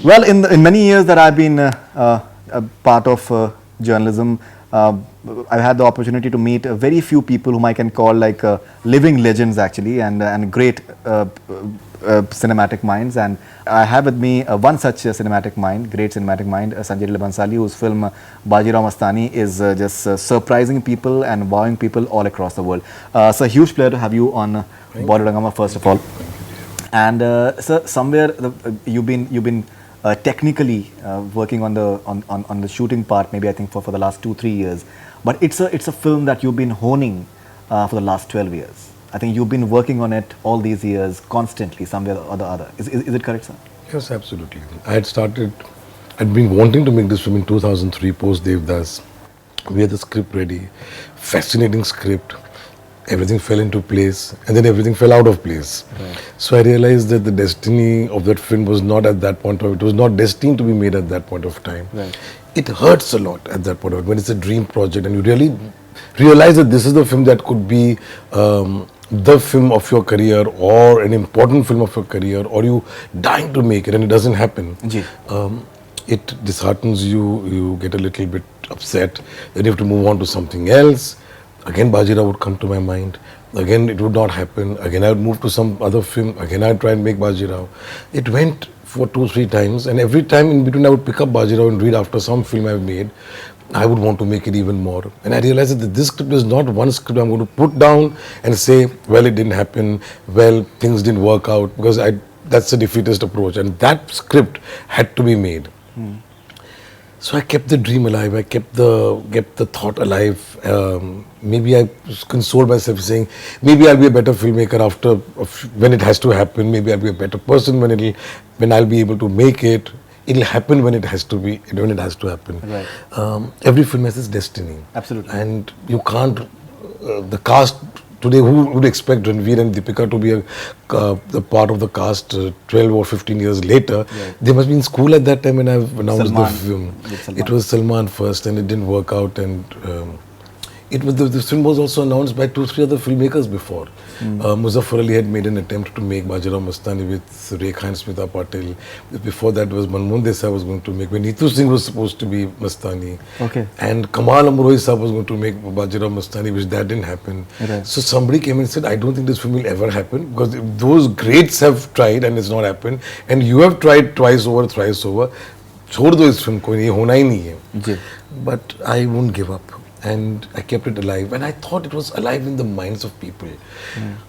Well, in many years that I've been a part of journalism, I've had the opportunity to meet very few people whom I can call like living legends actually, and great cinematic minds. And I have with me one such cinematic mind, great cinematic mind, Sanjay Leela Bhansali, whose film Bajirao Mastani is just surprising people and wowing people all across the world. It's a huge pleasure to have you on Bollywood Hungama, first of all. And sir, somewhere you've been technically working on the shooting part, maybe I think for the last 2-3 years. But it's a film that you've been honing for the last 12 years. I think you've been working on it all these years constantly, somewhere or the other. Is it correct, sir? Yes, absolutely. I'd been wanting to make this film in 2003, post Devdas. We had the script ready, fascinating script. Everything fell into place, and then everything fell out of place. Right. So I realized that the destiny of that film was not at that point of, it was not destined to be made at that point of time. Right. It hurts a lot at that point of it, when it's a dream project and you really realize that this is the film that could be the film of your career or an important film of your career, or you dying to make it and it doesn't happen. It disheartens you, you get a little bit upset, then you have to move on to something else. Again, Bajirao would come to my mind. Again, it would not happen. Again, I would move to some other film. Again, I would try and make Bajirao. It went for 2-3 times, and every time in between I would pick up Bajirao and read after some film I've made. I would want to make it even more. And I realized that this script is not one script I'm going to put down and say, well, it didn't happen, well, things didn't work out, because that's a defeatist approach. And that script had to be made. So I kept the dream alive, I kept the thought alive. Maybe I consoled myself saying, maybe I'll be a better filmmaker after, when it has to happen. Maybe I'll be a better person when I'll be able to make it. It'll happen when it has to be, when it has to happen. Right. Every film has its destiny. Absolutely. And you can't, the cast today, who would expect Ranveer and Deepika to be a part of the cast 12 or 15 years later? Right. They must be in school at that time when I've announced the film. Salman. It was Salman first, and it didn't work out. And the film was also announced by 2-3 other filmmakers before. Muzaffar Ali had made an attempt to make Bajirao Mastani with Rekha and Smita Patil. Before that was Manmohan Desai was going to make, when Neetu Singh was supposed to be Mastani. Okay. And Kamal Amrohi Saab was going to make Bajirao Mastani, which that didn't happen. Right. So somebody came and said, I don't think this film will ever happen, because those greats have tried and it's not happened. And you have tried twice over, thrice over. छोड़ दो इस film को, ये होना ही नहीं है. But I won't give up. And I kept it alive, and I thought it was alive in the minds of people.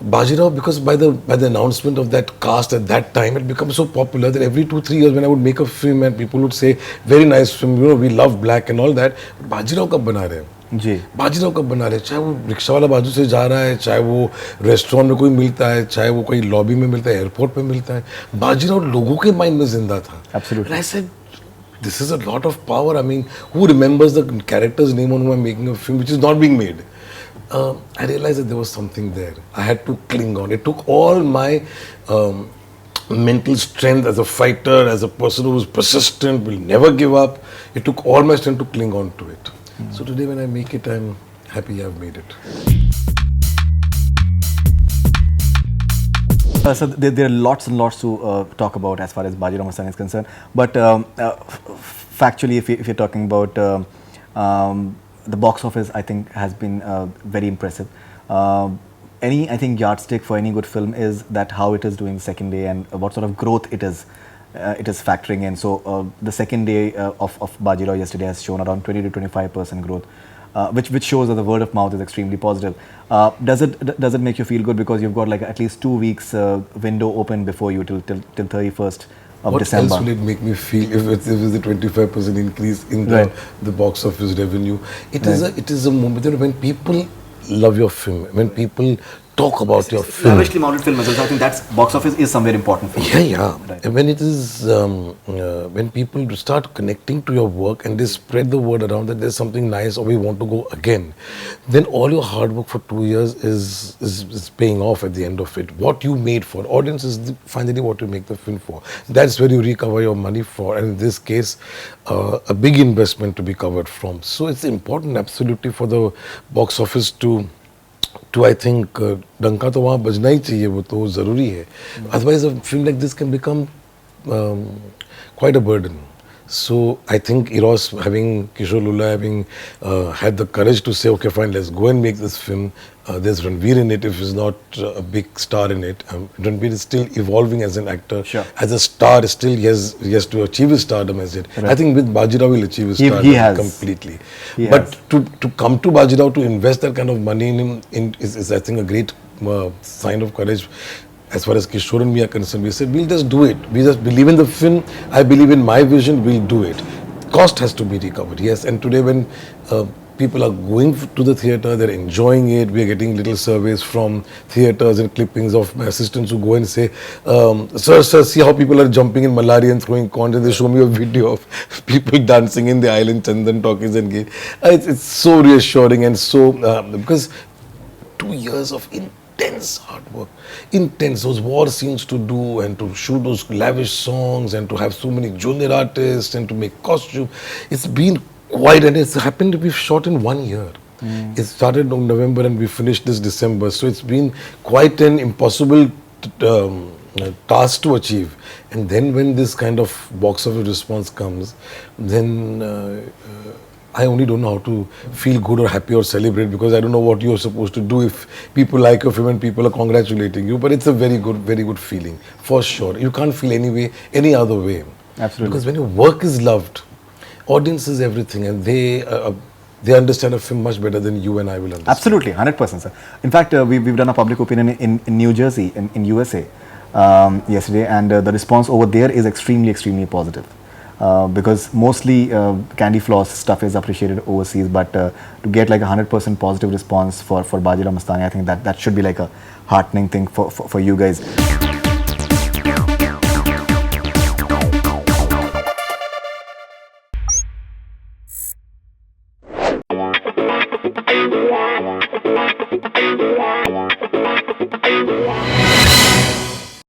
Bajirao, because by the announcement of that cast at that time, it became so popular that every 2-3 years when I would make a film and people would say, very nice film, you know, we love black and all that, Bajirao कब बना रहे हैं? जी. बाजीराव कब बना रहे हैं? चाहे वो रिक्शा वाला बाजू से जा रहा है, चाहे वो रेस्टोरेंट में कोई मिलता है, चाहे वो कोई लॉबी में मिलता है, एयरपोर्ट पे मिलता है, बाजीराव लोगों के माइंड में जिंदा था. Absolutely. And I said, this is a lot of power. I mean, who remembers the character's name on whom I'm making a film which is not being made? I realized that there was something there. I had to cling on. It took all my mental strength as a fighter, as a person who is persistent, will never give up. It took all my strength to cling on to it. So today when I make it, I'm happy I've made it. So there are lots and lots to talk about as far as Bajirao Mastani is concerned. But factually, if you're talking about the box office, I think has been very impressive. Any, I think, yardstick for any good film is that how it is doing the second day and what sort of growth it is factoring in. So the second day of Bajirao yesterday has shown around 20 to 25% growth. Which shows that the word of mouth is extremely positive. Does it make you feel good because you've got like at least 2 weeks window open before you till 31st of December? What else will it make me feel if it's a 25% increase in the box office revenue? It is a moment when people love your film, when people talk about your film. Lavishly mounted film as well. So I think that's box office is somewhere important for you. Yeah. Right. When it is, when people start connecting to your work and they spread the word around that there's something nice or we want to go again, then all your hard work for 2 years is paying off at the end of it. What you made for audience is finally what you make the film for. That's where you recover your money for, and in this case, a big investment to be covered from. So it's important absolutely for the box office to I think डंका तो वहाँ बजना ही चाहिए, वो तो ज़रूरी है. Otherwise a film like this can become quite a burden. So I think Eros having Kishore Lula having had the courage to say, okay, fine, let's go and make this film. There's Ranveer in it if he's not a big star in it. Ranveer is still evolving as an actor. Sure. As a star, still he has to achieve his stardom as it. Right. I think with Bajirao he'll achieve his stardom He has. completely. He But to come to Bajirao, to invest that kind of money in him is I think a great sign of courage. As far as Kishore and me are concerned, we said, we'll just do it. We just believe in the film. I believe in my vision. We'll do it. Cost has to be recovered, yes. And today when people are going to the theatre, they're enjoying it. We are getting little surveys from theatres and clippings of my assistants who go and say, sir, see how people are jumping in malaria and throwing corns. And they show me a video of people dancing in the island, Chandan Talkies and Gate. It's so reassuring and so, because 2 years of intense hard work, intense, those war scenes to do and to shoot those lavish songs and to have so many junior artists and to make costume. It's been quite, and it's happened to be shot in 1 year. It started in November and we finished this December. So it's been quite an impossible task to achieve. And then when this kind of box office response comes, then I only don't know how to feel good or happy or celebrate, because I don't know what you're supposed to do if people like your film and people are congratulating you. But it's a very good feeling, for sure. You can't feel any other way. Absolutely. Because when your work is loved, audience is everything, and they understand a film much better than you and I will understand. Absolutely, 100%, sir. In fact, we've done a public opinion in New Jersey, in USA, yesterday, and the response over there is extremely positive. Because mostly candy floss stuff is appreciated overseas, but to get like 100% positive response for Bajirao Mastani, I think that should be like a heartening thing for you guys.